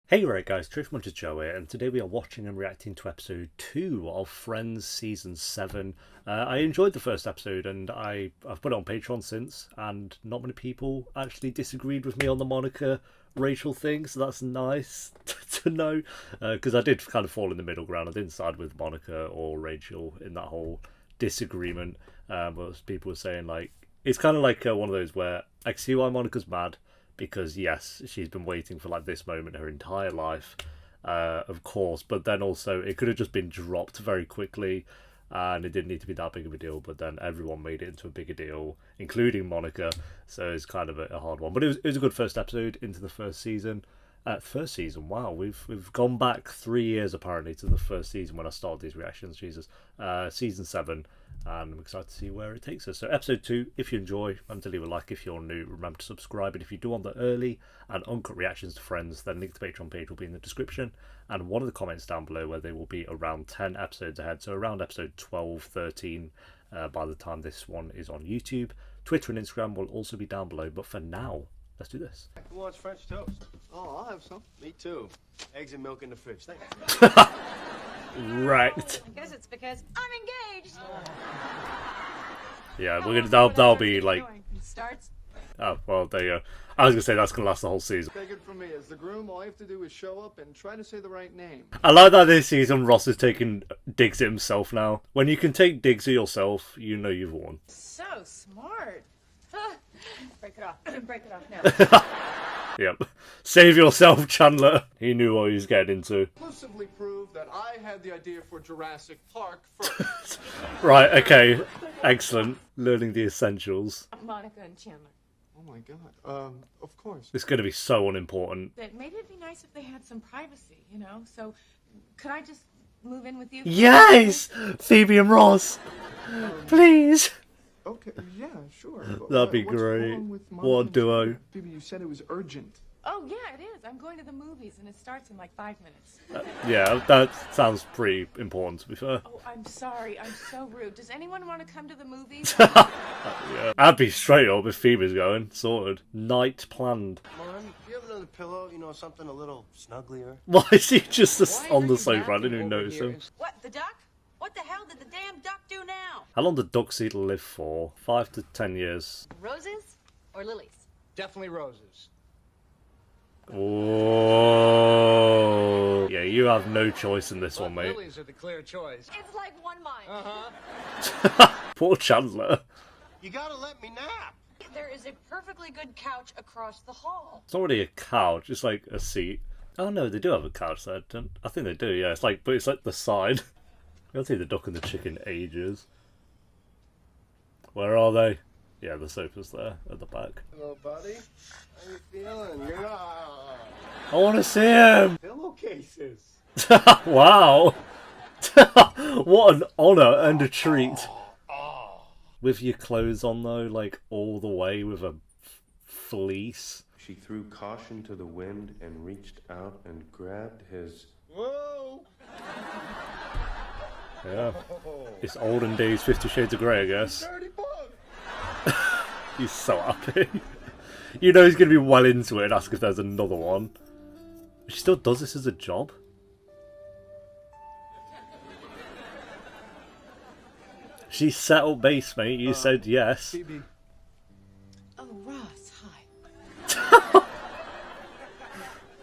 Hey right guys, Trish Munch's Joe here, and today we are watching and reacting to episode 2 of Friends Season 7. I enjoyed the first episode and I've put it on Patreon since, and not many people actually disagreed with me on the Monica Rachel thing, so that's nice to know, because I did kind of fall in the middle ground. I didn't side with Monica or Rachel in that whole disagreement, but people were saying like, it's kind of like one of those where I see why Monica's mad, because yes, she's been waiting for like this moment her entire life, of course, but then also it could have just been dropped very quickly and it didn't need to be that big of a deal, but then everyone made it into a bigger deal, including Monica, so it's kind of a hard one. But it was a good first episode into the first season. Wow, we've gone back 3 years apparently to the first season when I started these reactions. Jesus, season 7, and I'm excited to see where it takes us. So episode 2, if you enjoy, remember to leave a like. If you're new, remember to subscribe, and if you do want the early and uncut reactions to Friends, then link to the Patreon page will be in the description and one of the comments down below, where they will be around 10 episodes ahead, so around episode 12, 13 by the time this one is on YouTube. Twitter and Instagram will also be down below, but for now, let's do this. Who wants French toast? Oh, I'll have some. Me too. Eggs and milk in the fridge. Thank you. Right. I guess it's because I'm engaged. Yeah, we're gonna that'll be like. Starts. Oh well, there you go. I was gonna say that's gonna last the whole season. Take it from me. As the groom, all you have to do is show up and try to say the right name. I like that this season Ross is taking digs at himself now. When you can take digs at yourself, you know you've won. So smart. Break it off. Break it off now. Yep. Save yourself, Chandler. He knew what he was getting into. Conclusively proved that I had the idea for Jurassic Park first. Right, okay. Excellent. Learning the essentials. Monica and Chandler. Oh my god. Of course. It's going to be so unimportant. That maybe it'd be nice if they had some privacy, you know? So, could I just move in with you? Yes! Phoebe and Ross. Please. Okay, yeah, sure. That'd be What's great. wrong with What Monica a and duo. Chandler? Phoebe, you said it was urgent. Oh, yeah, it is. I'm going to the movies, and it starts in like 5 minutes. Yeah, that sounds pretty important, to be fair. Oh, I'm sorry. I'm so rude. Does anyone want to come to the movies? Yeah. I'd be straight up if Phoebe's going. Sorted. Night planned. Mom, do you have another pillow? You know, something a little snugglier? Why is he just Why on are the you sofa? I didn't even napping over notice here? him. What, the duck? What the hell did the damn duck do now? How long did ducks need to live for? 5 to 10 years. Roses or lilies? Definitely roses. Oh. Yeah, you have no choice in this one, mate. Lilies are the clear choice. It's like one mine. Uh-huh. Poor Chandler. You gotta let me nap. There is a perfectly good couch across the hall. It's not really a couch, it's like a seat. Oh no, they do have a couch there. I think they do, yeah. It's like, but it's like the side. I haven't seen the duck and the chicken in ages. Where are they? Yeah, the sofa's there at the back. Hello, buddy. How you feeling? I want to see him! Pillowcases. Wow! What an honour and a treat. With your clothes on though, like all the way with a fleece. She threw caution to the wind and reached out and grabbed his... Whoa! Yeah. It's olden days 50 Shades of Grey, I guess. Dirty book. He's so happy. You know he's going to be well into it and ask if there's another one. She still does this as a job? She settled base, mate. You said yes. Phoebe. Oh, Ross, hi.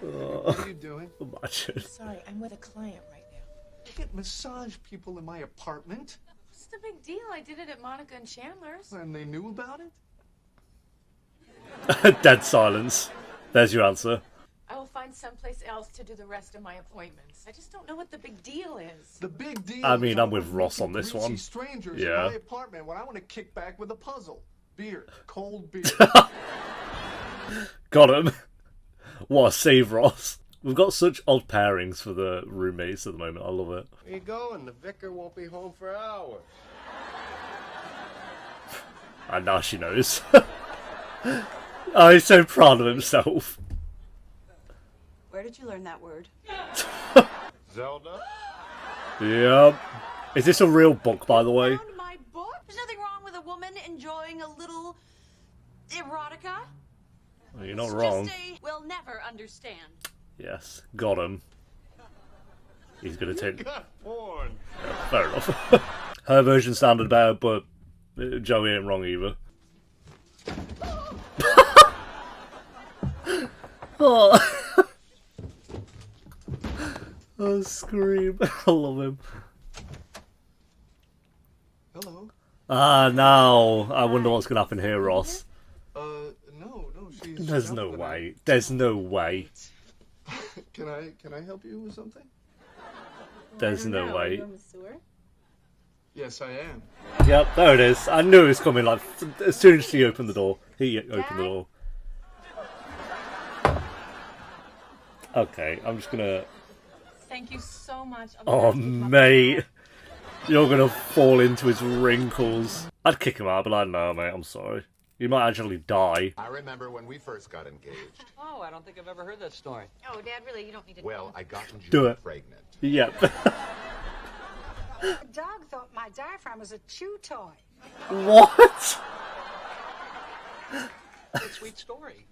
What are you doing? Imagine. Sorry, I'm with a client right now. I get massage people in my apartment, What's the big deal? I did it at Monica and Chandler's. and they knew about it? Dead silence. There's your answer. I will find someplace else to do the rest of my appointments. I just don't know what the big deal is. The big deal. I mean, is I'm I with want Ross to on this greasy one. Strangers Yeah. in my apartment when I want to kick back with a puzzle. Beer, cold beer. Got him. What a save, Ross. We've got such odd pairings for the roommates at the moment. I love it. Where you going? The vicar won't be home for hours. And now she knows. Oh, he's so proud of himself. Where did you learn that word? Zelda? Yep. Is this a real book, by the way? Found my book? There's nothing wrong with a woman enjoying a little erotica. Well, you're not It's wrong. Just we'll never understand. Yes, got him. He's gonna take. Got porn. Fair enough. Her version sounded better, but Joey ain't wrong either. Oh. Oh, scream. I love him. Hello. Ah, now I wonder what's gonna happen here, Ross. No, she's. There's no way. There's no way. Can I help you with something? There's no way. Yes, I am. Yep, there it is. I knew it was coming. Like as soon as she opened the door, he opened the door. Okay, I'm just gonna. Thank you so much. Oh, mate, you're gonna fall into his wrinkles. I'd kick him out, but like, no, mate, I'm sorry. You might actually die. I remember when we first got engaged. Oh, I don't think I've ever heard that story. Oh, Dad, really, you don't need to. Well, I got Do Judy it. pregnant. Yep. The dog thought my diaphragm was a chew toy. What? That's a sweet story.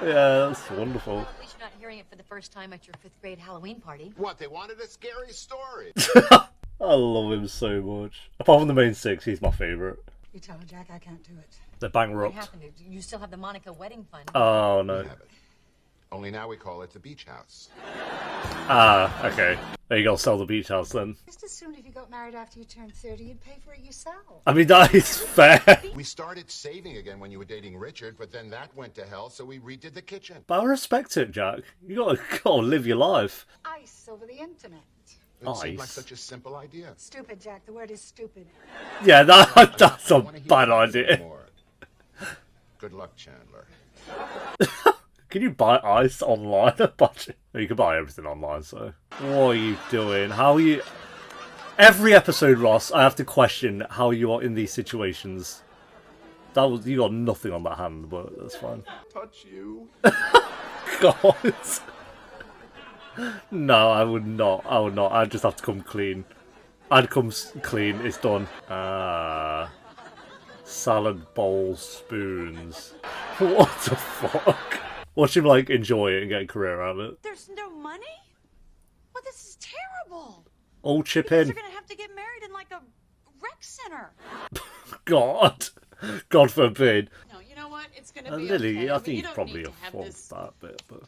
Yeah, that's wonderful. At least you're not hearing it for the first time at your 5th grade Halloween party. What, they wanted a scary story? I love him so much. Apart from the main 6, he's my favourite. You tell Jack I can't do it. They're What bankrupt. happened? You still have the Monica wedding fund. Oh We no. have it. Only now we call it the beach house. Ah, okay. There you go, sell the beach house then. Just assumed if you got married after you turned 30, you'd pay for it yourself. I mean, that is fair. We started saving again when you were dating Richard, but then that went to hell, so we redid the kitchen. But I respect it, Jack. You gotta live your life. Ice over the internet. It seemed like Nice. such a simple idea. Stupid, Jack. The word is stupid. Yeah, that's I a wanna hear bad from you idea. more. Good luck, Chandler. Can you buy ice online? You can buy everything online, so. What are you doing? How are you... Every episode, Ross, I have to question how you are in these situations. You got nothing on that hand, but that's fine. Touch you. God. No, I would not. I would not. I'd just have to come clean. I'd come clean. It's done. Salad bowl spoons. What the fuck? Watch him like enjoy it and get a career out of it. There's no money? Well, this is terrible. All chip You guys in. are gonna have to get married in like a rec center. God. God forbid. No, you know what? It's gonna be Lily, okay. I mean, think you you don't probably need to have afford this that bit, but.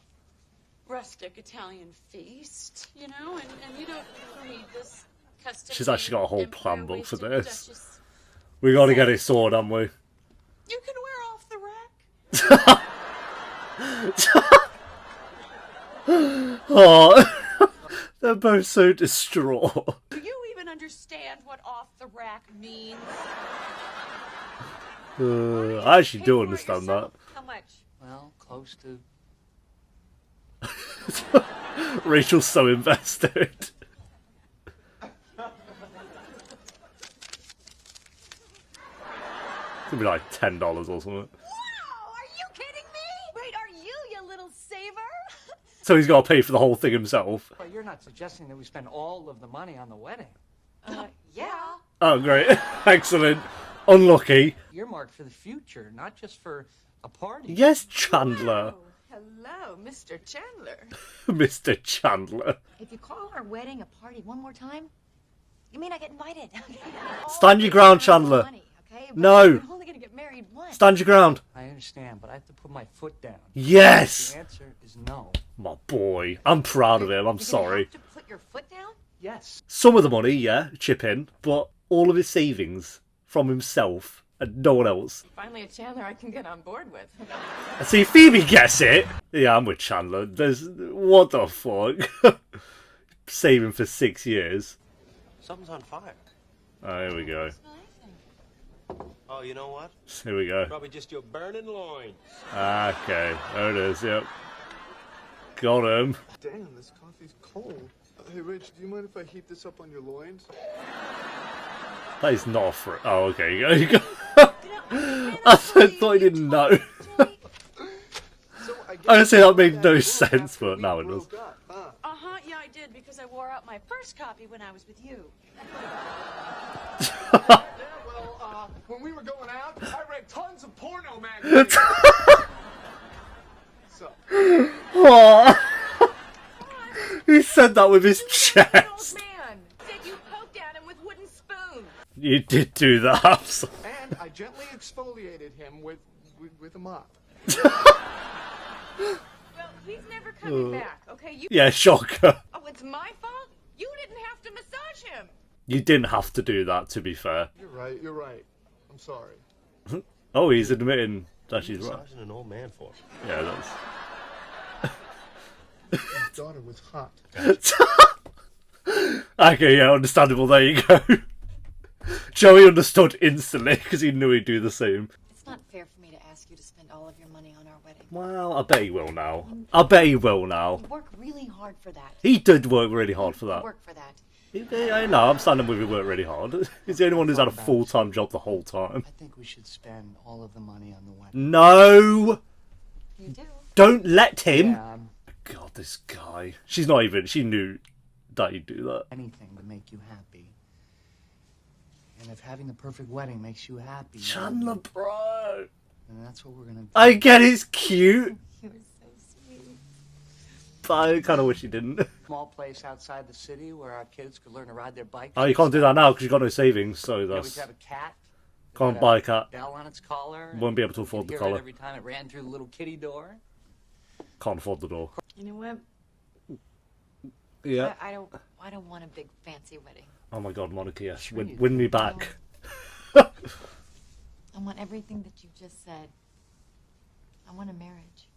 rustic Italian feast, you know, and you don't need this custom. She's actually got a whole plan book for empire-wasted this. Duchess. We gotta get it sorted, haven't we? You can wear off the rack. Oh, they're both so distraught. Do you even understand what off the rack means? I actually Pay do for it understand yourself. that. How much? Well, close to. Rachel's so invested. Could be like $10 or something. Wow, are you kidding me? Wait, are you little saver? So he's got to pay for the whole thing himself. Well, you're not suggesting that we spend all of the money on the wedding. Yeah. Oh, great. Excellent. Unlucky. Earmarked for the future, not just for a party. Yes, Chandler. Hello, Mr. Chandler. Mr. Chandler. If you call our wedding a party one more time, you may not get invited. Stand your ground, Chandler. Money, okay? No. We're only gonna get married once. Stand your ground. I understand, but I have to put my foot down. Yes. The answer is no. My boy. I'm proud of him. I'm You're gonna sorry. have to put your foot down? Yes. Some of the money, yeah, chip in, but all of his savings from himself and no one else. Finally, a Chandler I can get on board with. See, Phoebe gets it. Yeah, I'm with Chandler. There's what the fuck? Saving for 6 years. Something's on fire. Oh, here we go. Oh, you know what? Here we go. Probably just your burning loins. Okay, there it is. Yep. Got him. Damn, this coffee's cold. Hey, Rich, do you mind if I heat this up on your loins? That is not a fruit. Oh, okay. You go. I thought he didn't know. So I I would say that made no broke sense, after but we now it does. broke up, huh? Uh-huh, yeah, I did, because I wore out my first copy when I was with you. Yeah, well, when we were going out, I read tons of porno magazines. So, Oh. He said that with his An old chest. man said you poked at him with wooden spoons. You did do that. And I gently exfoliated him with a mop. Well, he's never coming back, okay? Yeah, shocker. Oh, it's my fault? You didn't have to massage him. You didn't have to do that, to be fair. You're right. I'm sorry. Oh, he's admitting that she's right. Massaging an old man for. Yeah, that's... His daughter was hot. Okay, yeah, understandable. There you go. Joey understood instantly because he knew he'd do the same. It's not fair for me to ask you to spend all of your money on our wedding. Well, I bet he will now. I bet he will now. You work really hard for that. He did work really hard for that. Work for that. I know, I'm standing with him, work really hard. He's the only one who's had a full-time job the whole time. I think we should spend all of the money on the wedding. No! You do. Don't let him! Yeah, God, this guy. She knew that he'd do that. anything to make you happy. And if having the perfect wedding makes you happy, Chandler, bro! then that's what we're gonna do. I get it's cute, You're so sweet. but I kind of wish he didn't. Small place outside the city where our kids could learn to ride their bikes. Oh, you can't do that now because you've got no savings, so You know, we that's... could have a cat. Can't Had buy a cat. Bell on its collar. and Won't be able to you'd afford the hear collar. it every time it ran through the little kitty door. Can't afford the door. You know what? Yeah. I don't want a big fancy wedding. Oh my god, Monica, yes. Sure you Win me back. I want everything that you just said. I want a marriage.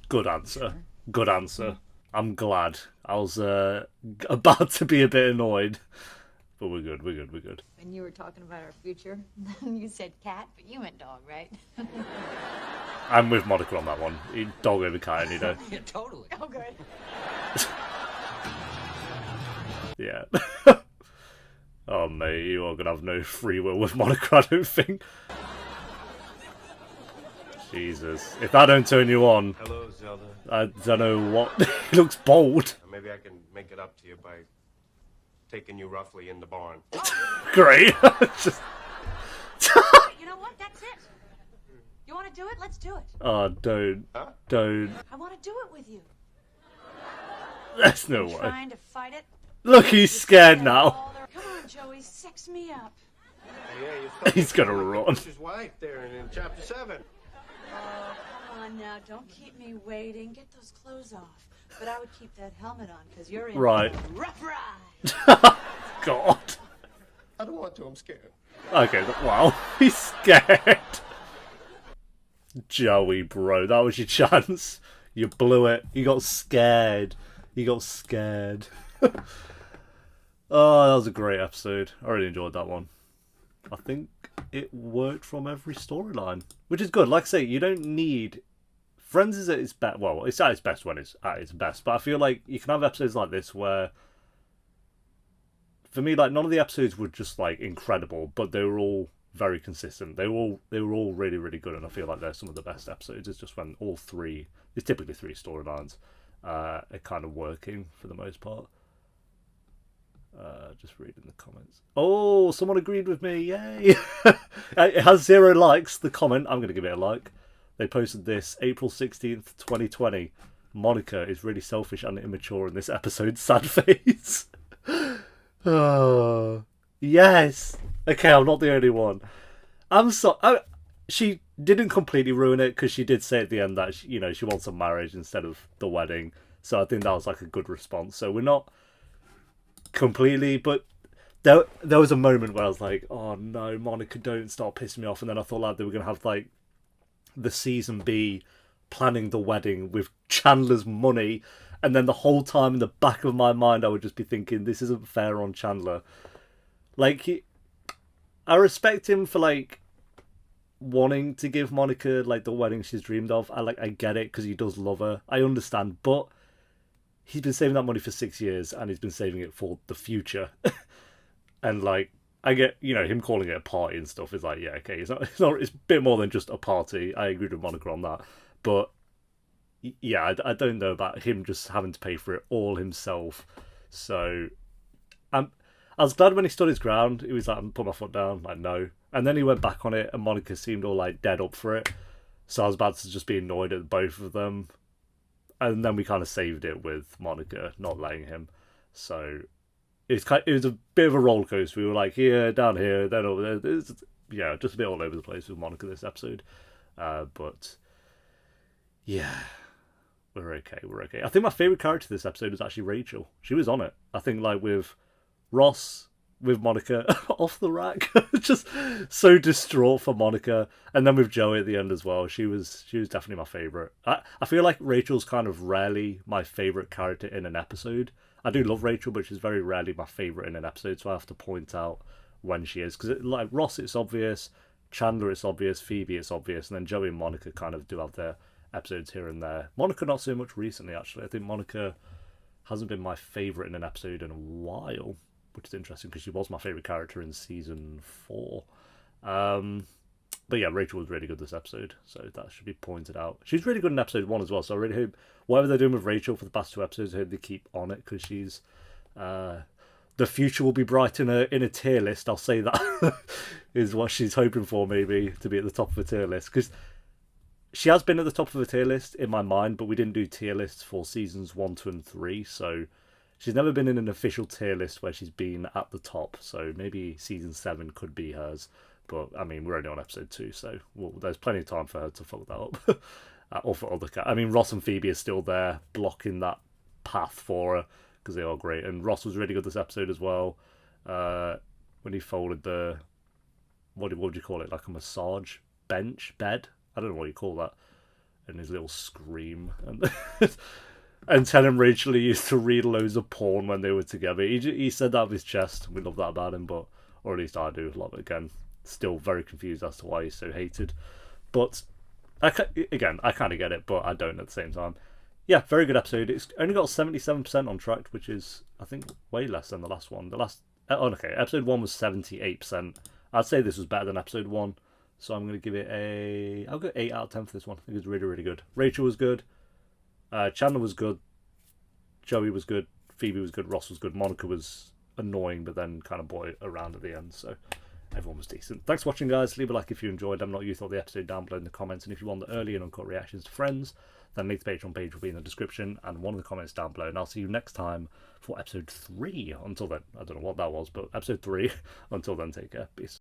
Good answer. Good answer. I'm glad. I was about to be a bit annoyed. But we're good. When you were talking about our future, you said cat, but you meant dog, right? I'm with Monica on that one. Dog over cat any day. Yeah, totally. Oh, good. Yeah. Oh, mate, you are going to have no free will with Monica, I don't think. Jesus. If that don't turn you on, Hello, Zelda. I don't know what... He looks bold. Maybe I can make it up to you by taking you roughly in the barn. Great. Just... You know what? That's it. You want to do it? Let's do it. Oh, don't. Huh? Don't. I want to do it with you. There's no way. Trying to fight it? Look, he's scared now. Come on, Joey, sex me up. Yeah, you thought He's gonna run. His wife there in chapter 7. Oh, come on now. Don't keep me waiting. Get those clothes off. But I would keep that helmet on because you're in Right. for a rough ride. God. I don't want to. I'm scared. Okay, wow. He's scared. Joey, bro, that was your chance. You blew it. You got scared. Oh, that was a great episode. I really enjoyed that one. I think it worked from every storyline, which is good. Like I say, you don't need... Friends is at its best. Well, it's at its best when it's at its best. But I feel like you can have episodes like this where, for me, like none of the episodes were just like incredible, but they were all very consistent. They were all really, really good, and I feel like they're some of the best episodes. It's just when all three, it's typically three storylines, are kind of working for the most part. Just reading the comments. Oh, someone agreed with me. Yay! It has 0 likes, the comment. I'm going to give it a like. They posted this April 16th, 2020. Monica is really selfish and immature in this episode. Sad face. Oh, yes. Okay, I'm not the only one. I'm so... she didn't completely ruin it because she did say at the end that, she wants a marriage instead of the wedding. So I think that was like a good response. So we're not completely, but there was a moment where I was like, oh no, Monica, don't start pissing me off. And then I thought like they were going to have like the season B planning the wedding with Chandler's money, and then the whole time in the back of my mind I would just be thinking, this isn't fair on Chandler. Like, I respect him for like wanting to give Monica like the wedding she's dreamed of. I get it because he does love her. I understand, but he's been saving that money for 6 years and he's been saving it for the future. And like, I get, him calling it a party and stuff is like, yeah, okay, it's a bit more than just a party. I agreed with Monica on that. But yeah, I don't know about him just having to pay for it all himself. So I was glad when he stood his ground. He was like, I'm put my foot down, like, no. And then he went back on it and Monica seemed all like dead up for it. So I was about to just be annoyed at both of them. and then we kind of saved it with Monica not letting him. So it was a bit of a roller coaster. We were like here, down here, then over there. Yeah, just a bit all over the place with Monica this episode. But yeah, we're okay. We're okay. I think my favorite character this episode was actually Rachel. She was on it. I think like with Ross, with Monica off the rack, just so distraught for Monica, and then with Joey at the end as well. She was definitely my favorite. I feel like Rachel's kind of rarely my favorite character in an episode. I do love Rachel, but she's very rarely my favorite in an episode, so I have to point out when she is, because like Ross, it's obvious. Chandler, it's obvious. Phoebe, it's obvious, and then Joey and Monica kind of do have their episodes here and there. Monica not so much recently, actually. I think Monica hasn't been my favourite in an episode in a while, which is interesting because she was my favourite character in season 4. But yeah, Rachel was really good this episode, so that should be pointed out. She's really good in episode 1 as well, so I really hope whatever they're doing with Rachel for the past 2 episodes, I hope they keep on it, because she's the future will be bright in a tier list. I'll say that is what she's hoping for, maybe, to be at the top of a tier list, because she has been at the top of a tier list in my mind, but we didn't do tier lists for seasons 1, 2, and 3, so she's never been in an official tier list where she's been at the top, so maybe season 7 could be hers. But, I mean, we're only on episode 2, so there's plenty of time for her to fuck that up. Or for other cats. I mean, Ross and Phoebe are still there, blocking that path for her, because they are great. And Ross was really good this episode as well. When he folded the... What would you call it? Like a massage bench? Bed? I don't know what you call that. And his little scream. And telling Rachel he used to read loads of porn when they were together. He said that with his chest. We love that about him, but... Or at least I do. Love it again. Still very confused as to why he's so hated, but I kind of get it, but I don't at the same time. Yeah, very good episode. It's only got 77% on track, which is, I think, way less than the last one. Episode 1 was 78%. I'd say this was better than episode 1, so I'm going to give it I'll go 8 out of 10 for this one. I think it's really, really good. Rachel was good, Chandler was good, Joey was good, Phoebe was good, Ross was good, Monica was annoying, but then kind of brought it around at the end, so everyone was decent. Thanks for watching, guys. Leave a like if you enjoyed. Let me know what you thought of the episode down below in the comments. And if you want the early and uncut reactions to Friends, then link to the Patreon page will be in the description and one of the comments down below. And I'll see you next time for episode 3. Until then, I don't know what that was, but episode 3. Until then, take care. Peace.